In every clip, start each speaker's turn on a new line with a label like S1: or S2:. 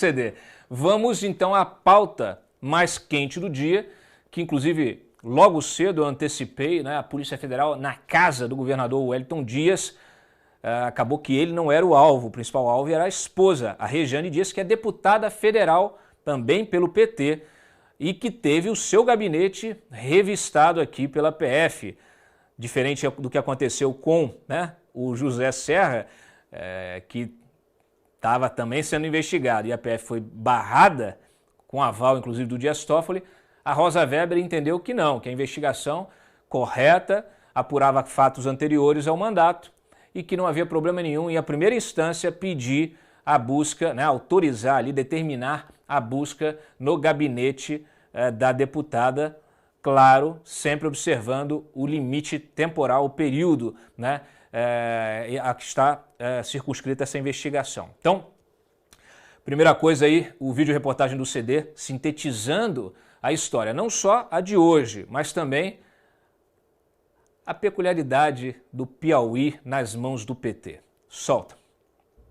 S1: CD. Vamos então à pauta mais quente do dia, que inclusive logo cedo eu antecipei, né, a Polícia Federal na casa do governador Wellington Dias. Acabou que ele não era o alvo, o principal alvo era a esposa, a Rejane Dias, que é deputada federal também pelo PT e que teve o seu gabinete revistado aqui pela PF. Diferente do que aconteceu com, né, o José Serra, que estava também sendo investigado e a PF foi barrada, com aval inclusive do Dias Toffoli, a Rosa Weber entendeu que não, que a investigação correta apurava fatos anteriores ao mandato e que não havia problema nenhum em a primeira instância pedir a busca, né, autorizar ali, determinar a busca no gabinete da deputada, claro, sempre observando o limite temporal, o período, né, a que está circunscrita essa investigação. Então, primeira coisa aí, o vídeo reportagem do CD sintetizando a história, não só a de hoje, mas também a peculiaridade do Piauí nas mãos do PT. Solta.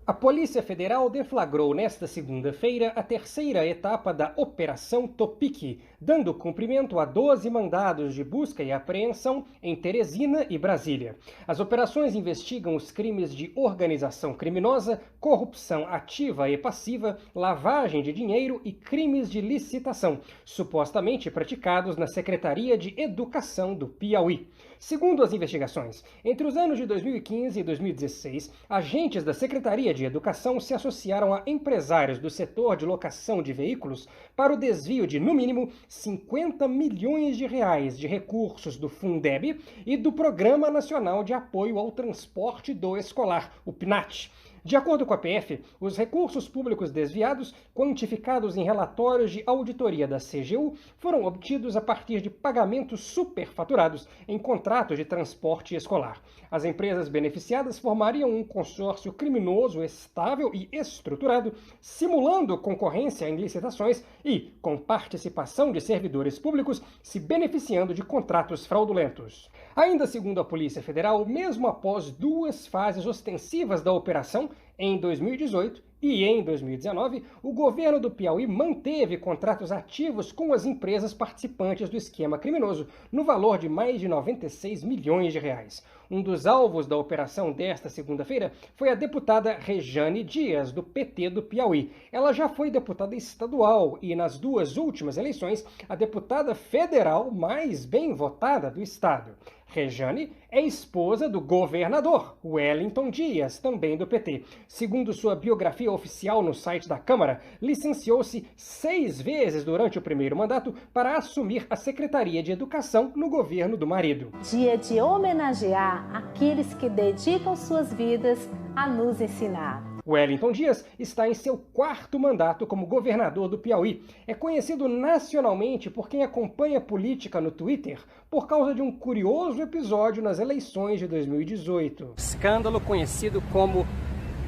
S2: A Polícia Federal deflagrou nesta segunda-feira a terceira etapa da Operação Topic, dando cumprimento a 12 mandados de busca e apreensão em Teresina e Brasília. As operações investigam os crimes de organização criminosa, corrupção ativa e passiva, lavagem de dinheiro e crimes de licitação, supostamente praticados na Secretaria de Educação do Piauí. Segundo as investigações, entre os anos de 2015 e 2016, agentes da Secretaria de Educação se associaram a empresários do setor de locação de veículos para o desvio de, no mínimo, 50 milhões de reais de recursos do Fundeb e do Programa Nacional de Apoio ao Transporte do Escolar, o PNAT. De acordo com a PF, os recursos públicos desviados, quantificados em relatórios de auditoria da CGU, foram obtidos a partir de pagamentos superfaturados em contratos de transporte escolar. As empresas beneficiadas formariam um consórcio criminoso estável e estruturado, simulando concorrência em licitações e, com participação de servidores públicos, se beneficiando de contratos fraudulentos. Ainda segundo a Polícia Federal, mesmo após duas fases ostensivas da operação, em 2018 e em 2019, o governo do Piauí manteve contratos ativos com as empresas participantes do esquema criminoso, no valor de mais de 96 milhões de reais. Um dos alvos da operação desta segunda-feira foi a deputada Rejane Dias, do PT do Piauí. Ela já foi deputada estadual e, nas duas últimas eleições, a deputada federal mais bem votada do estado. Rejane é esposa do governador Wellington Dias, também do PT. Segundo sua biografia oficial no site da Câmara, licenciou-se 6 vezes durante o primeiro mandato para assumir a Secretaria de Educação no governo do marido.
S3: Dia de homenagear aqueles que dedicam suas vidas a nos ensinar.
S2: Wellington Dias está em seu 4º mandato como governador do Piauí. É conhecido nacionalmente por quem acompanha política no Twitter por causa de um curioso episódio nas eleições de 2018.
S4: Escândalo conhecido como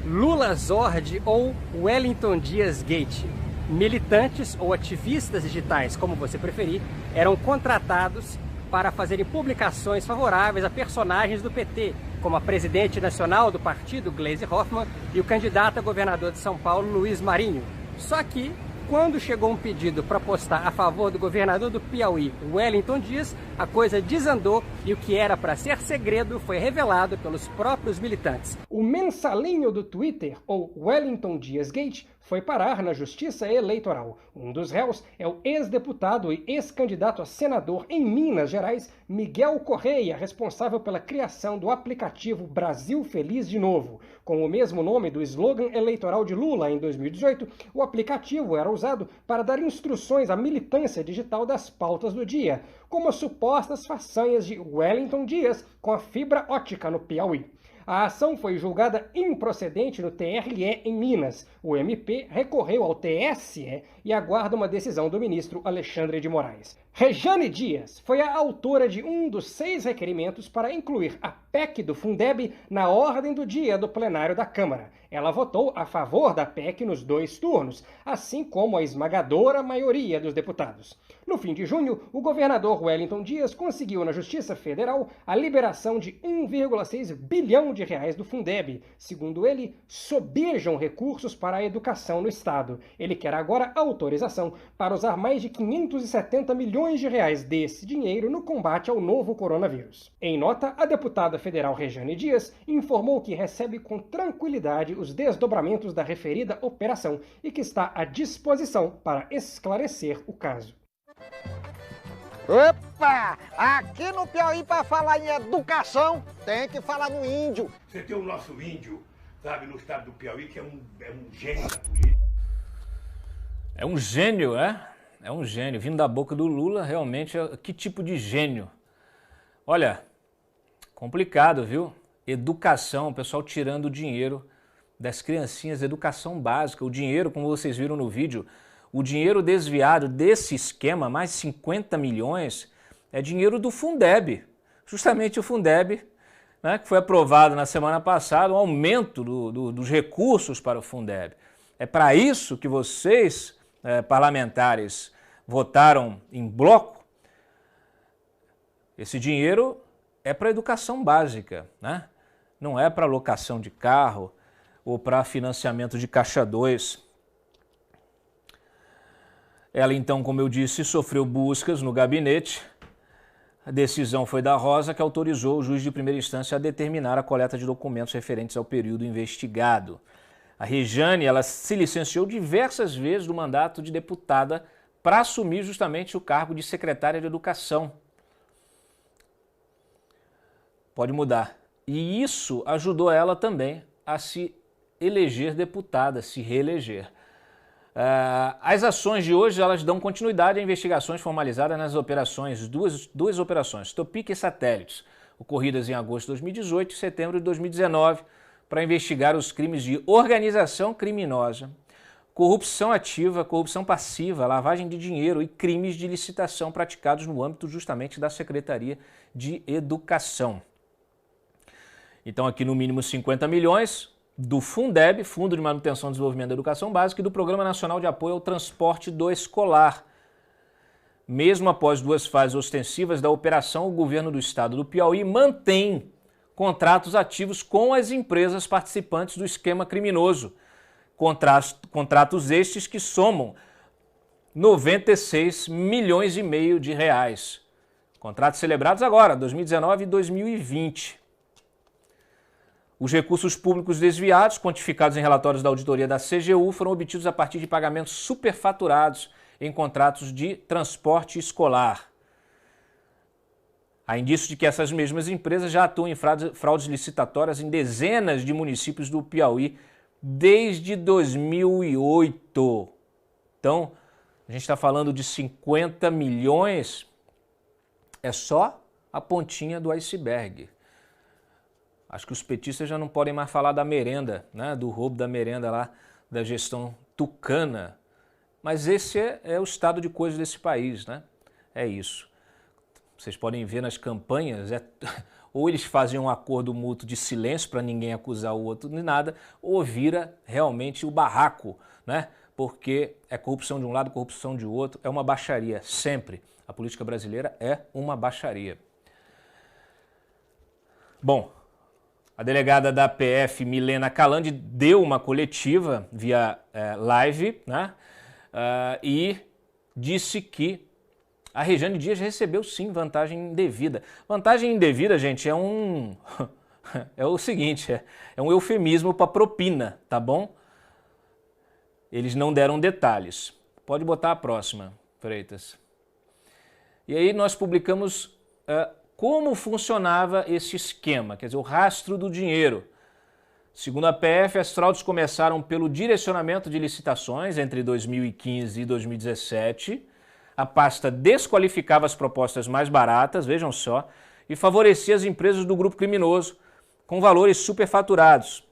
S4: Lula Zord ou Wellington Dias Gate. Militantes ou ativistas digitais, como você preferir, eram contratados para fazerem publicações favoráveis a personagens do PT, como a presidente nacional do partido, Gleisi Hoffmann, e o candidato a governador de São Paulo, Luiz Marinho. Só que, quando chegou um pedido para postar a favor do governador do Piauí, Wellington Dias, a coisa desandou e o que era para ser segredo foi revelado pelos próprios militantes.
S2: O mensalinho do Twitter, ou Wellington Dias Gate, foi parar na Justiça Eleitoral. Um dos réus é o ex-deputado e ex-candidato a senador em Minas Gerais, Miguel Correia, responsável pela criação do aplicativo Brasil Feliz de Novo. Com o mesmo nome do slogan eleitoral de Lula em 2018, o aplicativo era usado para dar instruções à militância digital das pautas do dia, como as supostas façanhas de Wellington Dias com a fibra ótica no Piauí. A ação foi julgada improcedente no TRE em Minas. O MP recorreu ao TSE e aguarda uma decisão do ministro Alexandre de Moraes. Rejane Dias foi a autora de um dos 6 requerimentos para incluir a PEC do Fundeb na ordem do dia do plenário da Câmara. Ela votou a favor da PEC nos 2 turnos, assim como a esmagadora maioria dos deputados. No fim de junho, o governador Wellington Dias conseguiu na Justiça Federal a liberação de 1,6 bilhão de reais do Fundeb. Segundo ele, sobejam recursos para a educação no estado. Ele quer agora autorização para usar mais de 570 milhões de reais desse dinheiro no combate ao novo coronavírus. Em nota, a deputada federal Rejane Dias informou que recebe com tranquilidade os desdobramentos da referida operação e que está à disposição para esclarecer o caso.
S5: Opa! Aqui no Piauí, para falar em educação, tem que falar no índio.
S6: Você tem o nosso índio, sabe, no estado do Piauí, que é um gênio da política.
S1: É um gênio, é? É um gênio. Vindo da boca do Lula, realmente, que tipo de gênio? Olha, complicado, viu? Educação, o pessoal tirando o dinheiro das criancinhas, educação básica. O dinheiro, como vocês viram no vídeo, o dinheiro desviado desse esquema, mais 50 milhões, é dinheiro do Fundeb. Justamente o Fundeb, né, que foi aprovado na semana passada, um aumento dos recursos para o Fundeb. É para isso que vocês, parlamentares, votaram em bloco. Esse dinheiro é para educação básica, né? Não é para locação de carro ou para financiamento de Caixa 2. Ela, então, como eu disse, sofreu buscas no gabinete. A decisão foi da Rosa, que autorizou o juiz de primeira instância a determinar a coleta de documentos referentes ao período investigado. A Rejane, ela se licenciou diversas vezes do mandato de deputada para assumir justamente o cargo de secretária de Educação. Pode mudar. E isso ajudou ela também a se eleger deputada, se reeleger. As ações de hoje, elas dão continuidade a investigações formalizadas nas operações, duas operações, Topic e Satélites, ocorridas em agosto de 2018 e setembro de 2019, para investigar os crimes de organização criminosa, corrupção ativa, corrupção passiva, lavagem de dinheiro e crimes de licitação praticados no âmbito justamente da Secretaria de Educação. Então aqui no mínimo 50 milhões do Fundeb, Fundo de Manutenção e Desenvolvimento da Educação Básica, e do Programa Nacional de Apoio ao Transporte do Escolar. Mesmo após 2 fases ostensivas da operação, o governo do estado do Piauí mantém contratos ativos com as empresas participantes do esquema criminoso. Contratos estes que somam 96 milhões e meio de reais. Contratos celebrados agora, 2019 e 2020. Os recursos públicos desviados, quantificados em relatórios da auditoria da CGU, foram obtidos a partir de pagamentos superfaturados em contratos de transporte escolar. Há indícios de que essas mesmas empresas já atuam em fraudes licitatórias em dezenas de municípios do Piauí desde 2008. Então, a gente está falando de 50 milhões, é só a pontinha do iceberg. Acho que os petistas já não podem mais falar da merenda, né? Do roubo da merenda lá, da gestão tucana. Mas esse é o estado de coisas desse país, né? É isso. Vocês podem ver nas campanhas, ou eles fazem um acordo mútuo de silêncio para ninguém acusar o outro de nada, ou vira realmente o barraco, né? Porque é corrupção de um lado, corrupção de outro, é uma baixaria, sempre. A política brasileira é uma baixaria. Bom, a delegada da PF, Milena Calandi, deu uma coletiva via live, né? E disse que a Rejane Dias recebeu sim vantagem indevida. Vantagem indevida, gente, é o seguinte, é um eufemismo para propina, tá bom? Eles não deram detalhes. Pode botar a próxima, Freitas. E aí nós publicamos como funcionava esse esquema, quer dizer, o rastro do dinheiro. Segundo a PF, as fraudes começaram pelo direcionamento de licitações entre 2015 e 2017. A pasta desqualificava as propostas mais baratas, vejam só, e favorecia as empresas do grupo criminoso com valores superfaturados.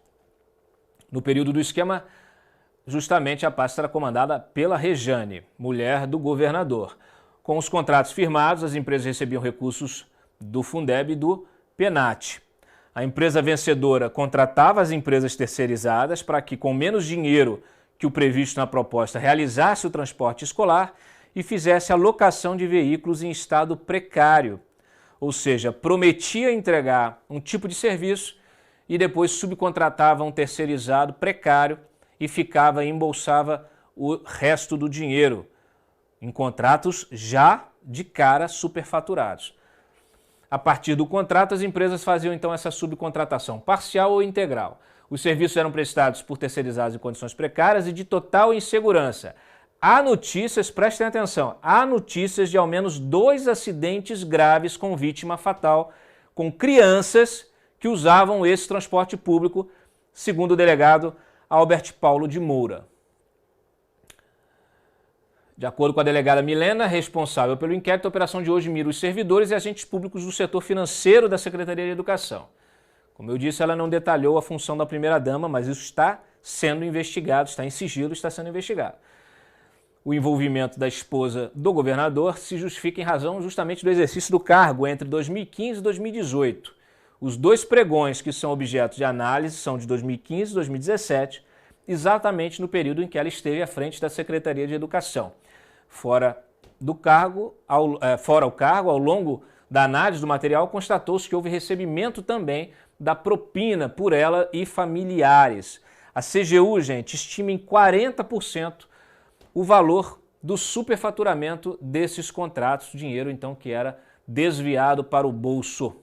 S1: No período do esquema, justamente a pasta era comandada pela Rejane, mulher do governador. Com os contratos firmados, as empresas recebiam recursos do Fundeb e do PENAT. A empresa vencedora contratava as empresas terceirizadas para que, com menos dinheiro que o previsto na proposta, realizasse o transporte escolar e fizesse a locação de veículos em estado precário, ou seja, prometia entregar um tipo de serviço e depois subcontratava um terceirizado precário e embolsava o resto do dinheiro, em contratos já de cara superfaturados. A partir do contrato, as empresas faziam então essa subcontratação parcial ou integral. Os serviços eram prestados por terceirizados em condições precárias e de total insegurança. Há notícias, prestem atenção, há notícias de ao menos 2 acidentes graves com vítima fatal, com crianças que usavam esse transporte público, segundo o delegado Albert Paulo de Moura. De acordo com a delegada Milena, responsável pelo inquérito, a operação de hoje mira os servidores e agentes públicos do setor financeiro da Secretaria de Educação. Como eu disse, ela não detalhou a função da primeira-dama, mas isso está sendo investigado, está em sigilo, está sendo investigado. O envolvimento da esposa do governador se justifica em razão justamente do exercício do cargo entre 2015 e 2018. Os 2 pregões que são objeto de análise são de 2015 e 2017, exatamente no período em que ela esteve à frente da Secretaria de Educação. Fora o cargo, ao longo da análise do material, constatou-se que houve recebimento também da propina por ela e familiares. A CGU, gente, estima em 40% o valor do superfaturamento desses contratos, dinheiro então que era desviado para o bolso.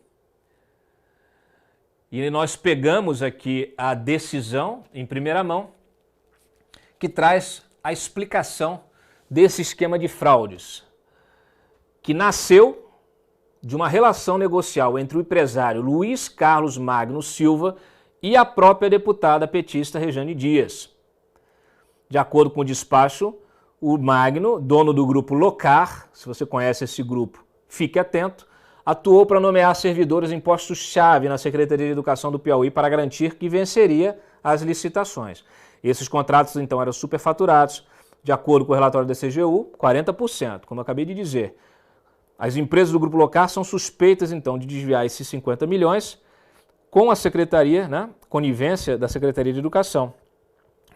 S1: E nós pegamos aqui a decisão em primeira mão que traz a explicação desse esquema de fraudes, que nasceu de uma relação negocial entre o empresário Luiz Carlos Magno Silva e a própria deputada petista Rejane Dias. De acordo com o despacho, o Magno, dono do grupo Locar, se você conhece esse grupo, fique atento, atuou para nomear servidores em postos-chave na Secretaria de Educação do Piauí para garantir que venceria as licitações. Esses contratos, então, eram superfaturados. De acordo com o relatório da CGU, 40%, como eu acabei de dizer. As empresas do Grupo Locar são suspeitas, então, de desviar esses 50 milhões com a Secretaria, né, conivência da Secretaria de Educação.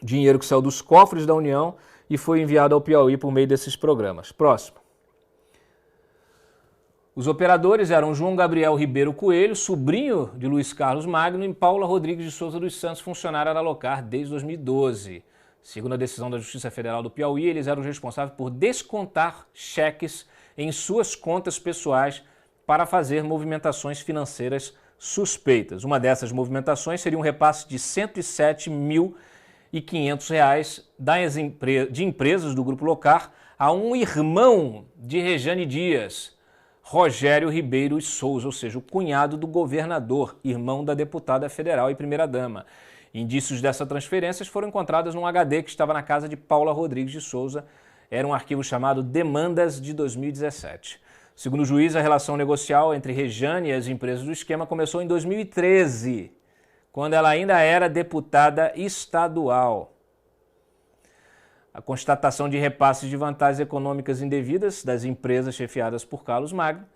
S1: Dinheiro que saiu dos cofres da União e foi enviado ao Piauí por meio desses programas. Próximo. Os operadores eram João Gabriel Ribeiro Coelho, sobrinho de Luiz Carlos Magno, e Paula Rodrigues de Souza dos Santos, funcionária da Locar desde 2012. Segundo a decisão da Justiça Federal do Piauí, eles eram responsáveis por descontar cheques em suas contas pessoais para fazer movimentações financeiras suspeitas. Uma dessas movimentações seria um repasse de R$ 107.500 de empresas do Grupo Locar a um irmão de Rejane Dias, Rogério Ribeiro e Souza, ou seja, o cunhado do governador, irmão da deputada federal e primeira-dama. Indícios dessa transferência foram encontrados num HD que estava na casa de Paula Rodrigues de Souza. Era um arquivo chamado Demandas de 2017. Segundo o juiz, a relação negocial entre Rejane e as empresas do esquema começou em 2013, quando ela ainda era deputada estadual. A constatação de repasses de vantagens econômicas indevidas das empresas chefiadas por Carlos Magno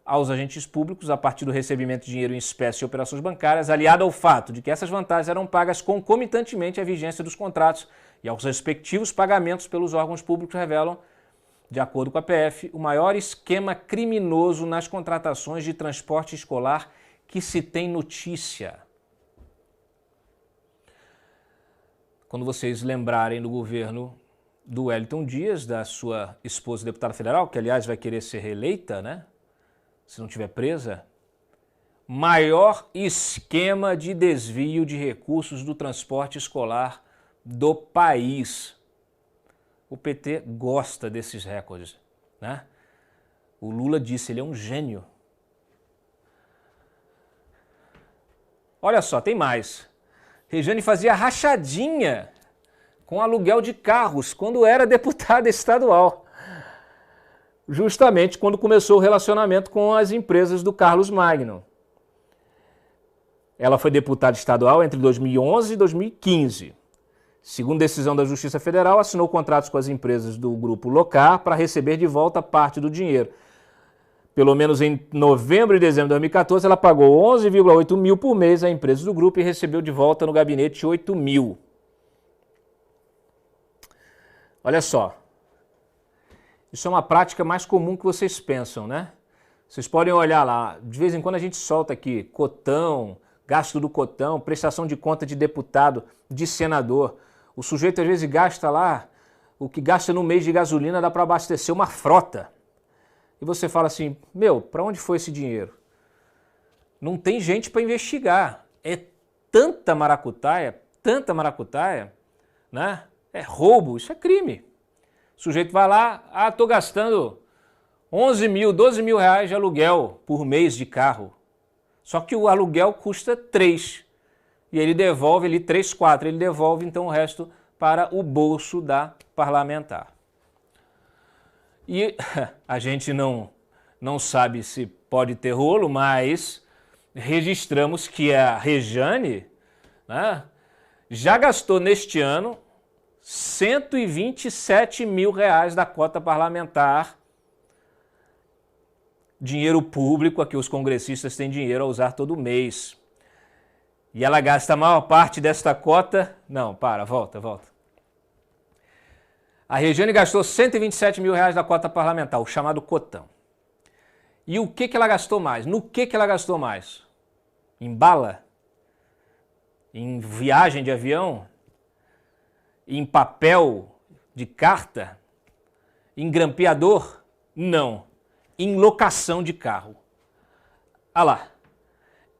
S1: aos agentes públicos a partir do recebimento de dinheiro em espécie e operações bancárias, aliado ao fato de que essas vantagens eram pagas concomitantemente à vigência dos contratos e aos respectivos pagamentos pelos órgãos públicos, revelam, de acordo com a PF, o maior esquema criminoso nas contratações de transporte escolar que se tem notícia. Quando vocês lembrarem do governo do Wellington Dias, da sua esposa deputada federal, que aliás vai querer ser reeleita, né? Se não estiver presa, maior esquema de desvio de recursos do transporte escolar do país. O PT gosta desses recordes, né? O Lula disse, ele é um gênio. Olha só, tem mais. Rejane fazia rachadinha com aluguel de carros quando era deputada estadual. Justamente quando começou o relacionamento com as empresas do Carlos Magno. Ela foi deputada estadual entre 2011 e 2015. segundo decisão da Justiça Federal, assinou contratos com as empresas do Grupo Locar para receber de volta parte do dinheiro. Pelo menos em novembro e dezembro de 2014, ela pagou 11,8 mil por mês a empresas do grupo e recebeu de volta no gabinete 8 mil. Olha só, isso é uma prática mais comum que vocês pensam, né? Vocês podem olhar lá, de vez em quando a gente solta aqui, cotão, gasto do cotão, prestação de conta de deputado, de senador. O sujeito às vezes gasta lá, o que gasta no mês de gasolina dá para abastecer uma frota. E você fala assim, meu, para onde foi esse dinheiro? Não tem gente para investigar. É tanta maracutaia, né? É roubo, isso é crime. O sujeito vai lá, estou gastando 11 mil, 12 mil reais de aluguel por mês de carro. Só que o aluguel custa 3. E ele devolve ali 3, 4. Ele devolve então o resto para o bolso da parlamentar. E a gente não sabe se pode ter rolo, mas registramos que a Rejane, né, já gastou neste ano 127 mil reais da cota parlamentar. Dinheiro público, aqui os congressistas têm dinheiro a usar todo mês. E ela gasta a maior parte desta cota... Não, volta. A Regiane gastou 127 mil reais da cota parlamentar, o chamado cotão. E o que ela gastou mais? No que ela gastou mais? Em bala? Em viagem de avião? Em papel de carta? Em grampeador? Não. Em locação de carro. Ah lá.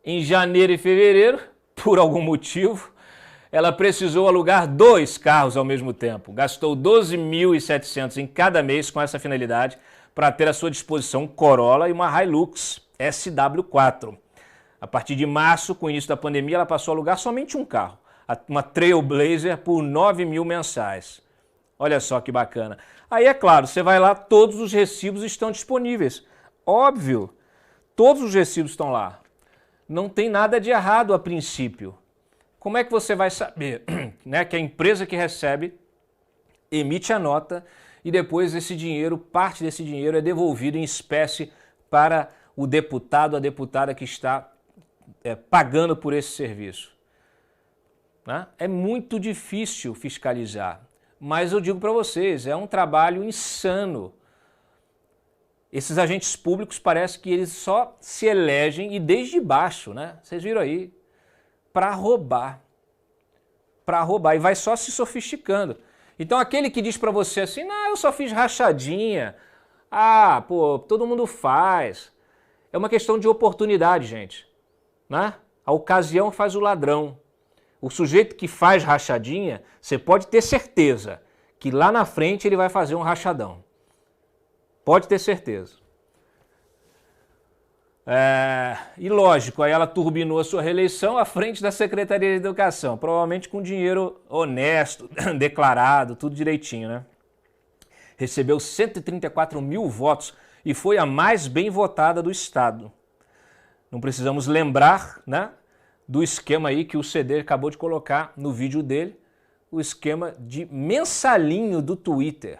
S1: Em janeiro e fevereiro, por algum motivo, ela precisou alugar 2 carros ao mesmo tempo. Gastou 12.700 em cada mês com essa finalidade para ter à sua disposição um Corolla e uma Hilux SW4. A partir de março, com o início da pandemia, ela passou a alugar somente um carro, uma Trailblazer por 9 mil mensais. Olha só que bacana. Aí é claro, você vai lá, todos os recibos estão disponíveis. Óbvio, todos os recibos estão lá. Não tem nada de errado a princípio. Como é que você vai saber, né, que a empresa que recebe emite a nota e depois esse dinheiro, parte desse dinheiro é devolvido em espécie para o deputado, a deputada que está pagando por esse serviço? Né? É muito difícil fiscalizar, mas eu digo para vocês, é um trabalho insano. Esses agentes públicos parece que eles só se elegem e desde baixo, né? Vocês viram aí, para roubar, e vai só se sofisticando. Então aquele que diz para você assim, não, eu só fiz rachadinha, todo mundo faz. É uma questão de oportunidade, gente, né? A ocasião faz o ladrão. O sujeito que faz rachadinha, você pode ter certeza que lá na frente ele vai fazer um rachadão. Pode ter certeza. E lógico, aí ela turbinou a sua reeleição à frente da Secretaria de Educação, provavelmente com dinheiro honesto, declarado, tudo direitinho, né? Recebeu 134 mil votos e foi a mais bem votada do Estado. Não precisamos lembrar, né, do esquema aí que o CD acabou de colocar no vídeo dele, o esquema de mensalinho do Twitter.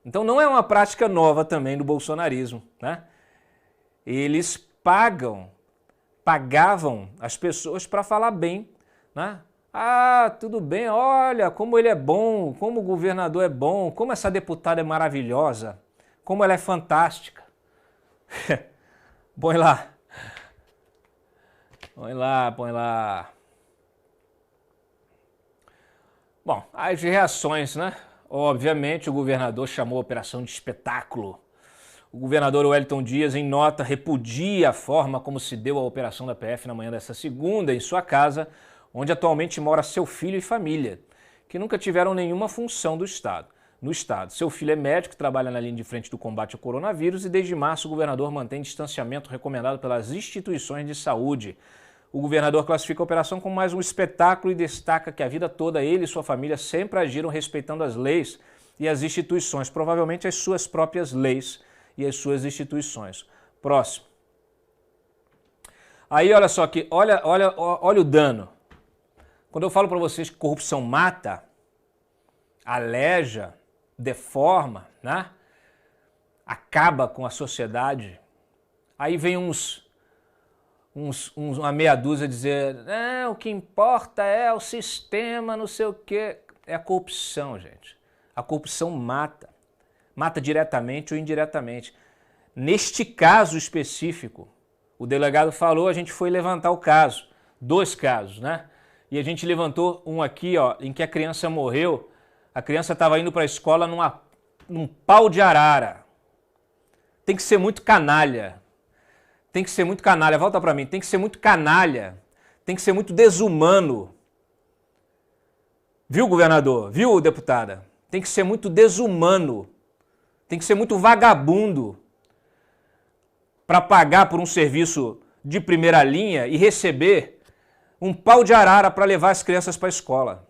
S1: Então não é uma prática nova também do bolsonarismo, né? Eles pagavam as pessoas para falar bem, né? Tudo bem, olha como ele é bom, como o governador é bom, como essa deputada é maravilhosa, como ela é fantástica. Põe lá. Põe lá. Bom, as reações, né? Obviamente o governador chamou a operação de espetáculo. O governador Wellington Dias, em nota, repudia a forma como se deu a operação da PF na manhã desta segunda em sua casa, onde atualmente mora seu filho e família, que nunca tiveram nenhuma função no Estado. Seu filho é médico, trabalha na linha de frente do combate ao coronavírus e desde março o governador mantém distanciamento recomendado pelas instituições de saúde. O governador classifica a operação como mais um espetáculo e destaca que a vida toda ele e sua família sempre agiram respeitando as leis e as instituições, provavelmente as suas próprias leis e as suas instituições. Próximo. Aí olha só aqui, olha o dano. Quando eu falo para vocês que corrupção mata, aleja, deforma, né? Acaba com a sociedade, aí vem uma meia dúzia dizer, o que importa é o sistema, não sei o quê. É a corrupção, gente. A corrupção mata. Mata diretamente ou indiretamente. Neste caso específico, o delegado falou, a gente foi levantar o caso. 2 casos, né? E a gente levantou um aqui, ó, em que a criança morreu. A criança estava indo para a escola num pau de arara. Tem que ser muito canalha. Tem que ser muito canalha. Volta para mim. Tem que ser muito canalha. Tem que ser muito desumano. Viu, governador? Viu, deputada? Tem que ser muito desumano. Tem que ser muito vagabundo para pagar por um serviço de primeira linha e receber um pau de arara para levar as crianças para a escola.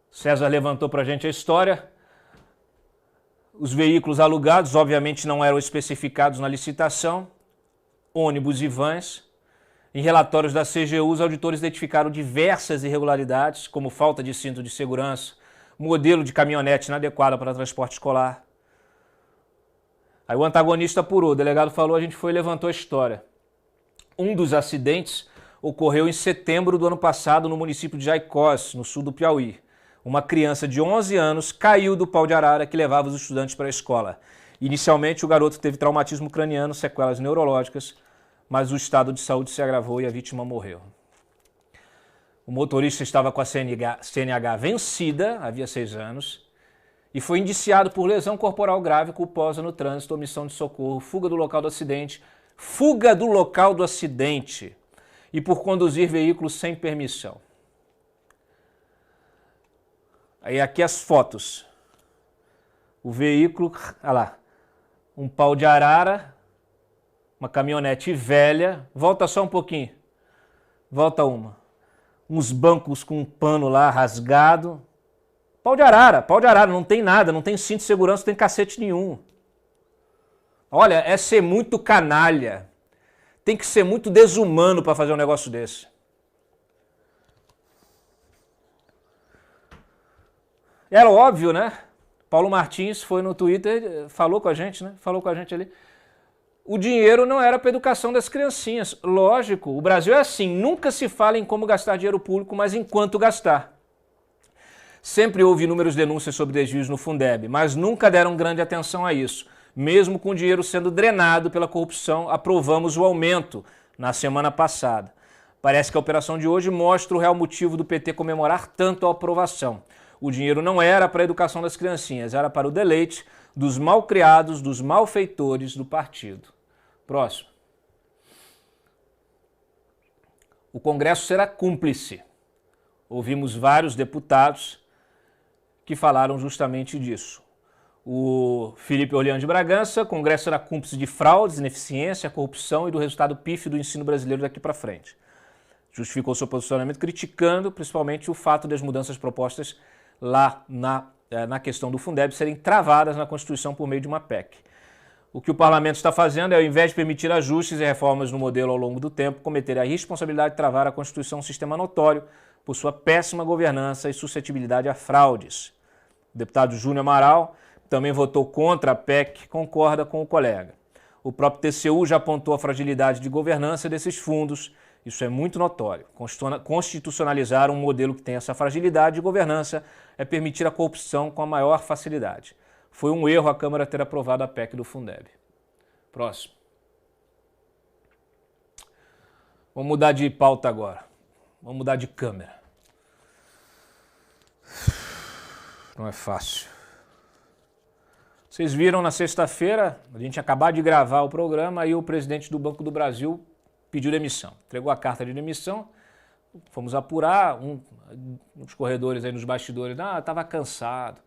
S1: César levantou para a gente a história. Os veículos alugados, obviamente, não eram especificados na licitação. Ônibus e vans. Em relatórios da CGU, os auditores identificaram diversas irregularidades, como falta de cinto de segurança, modelo de caminhonete inadequado para transporte escolar. Aí o antagonista apurou, o delegado falou, a gente foi e levantou a história. Um dos acidentes ocorreu em setembro do ano passado no município de Jaicós, no sul do Piauí. Uma criança de 11 anos caiu do pau de arara que levava os estudantes para a escola. Inicialmente, o garoto teve traumatismo craniano, sequelas neurológicas, mas o estado de saúde se agravou e a vítima morreu. O motorista estava com a CNH vencida, havia 6 anos, e foi indiciado por lesão corporal grave culposa no trânsito, omissão de socorro, fuga do local do acidente, e por conduzir veículo sem permissão. Aí aqui as fotos. O veículo, olha lá, um pau de arara, uma caminhonete velha, volta só um pouquinho, volta uma. Uns bancos com um pano lá rasgado. Pau de arara, não tem nada, não tem cinto de segurança, não tem cacete nenhum. Olha, é ser muito canalha. Tem que ser muito desumano para fazer um negócio desse. Era óbvio, né? Paulo Martins foi no Twitter, falou com a gente, né? Falou com a gente ali. O dinheiro não era para a educação das criancinhas. Lógico, o Brasil é assim, nunca se fala em como gastar dinheiro público, mas em quanto gastar. Sempre houve inúmeras denúncias sobre desvios no Fundeb, mas nunca deram grande atenção a isso. Mesmo com o dinheiro sendo drenado pela corrupção, aprovamos o aumento na semana passada. Parece que a operação de hoje mostra o real motivo do PT comemorar tanto a aprovação. O dinheiro não era para a educação das criancinhas, era para o deleite dos malcriados, dos malfeitores do partido. Próximo. O Congresso será cúmplice. Ouvimos vários deputados que falaram justamente disso. O Felipe Orleans de Bragança, Congresso será cúmplice de fraudes, ineficiência, corrupção e do resultado pífio do ensino brasileiro daqui para frente. Justificou seu posicionamento criticando principalmente o fato das mudanças propostas lá na questão do Fundeb serem travadas na Constituição por meio de uma PEC. O que o parlamento está fazendo é, ao invés de permitir ajustes e reformas no modelo ao longo do tempo, cometer a responsabilidade de travar a Constituição, um sistema notório por sua péssima governança e suscetibilidade a fraudes. O deputado Júnior Amaral também votou contra a PEC, concorda com o colega. O próprio TCU já apontou a fragilidade de governança desses fundos. Isso é muito notório. Constitucionalizar um modelo que tem essa fragilidade de governança é permitir a corrupção com a maior facilidade. Foi um erro a Câmara ter aprovado a PEC do Fundeb. Próximo. Vamos mudar de pauta agora. Vamos mudar de câmera. Não é fácil. Vocês viram na sexta-feira, a gente acabou de gravar o programa, aí o presidente do Banco do Brasil pediu demissão. Entregou a carta de demissão, fomos apurar, uns corredores aí nos bastidores, estava cansado.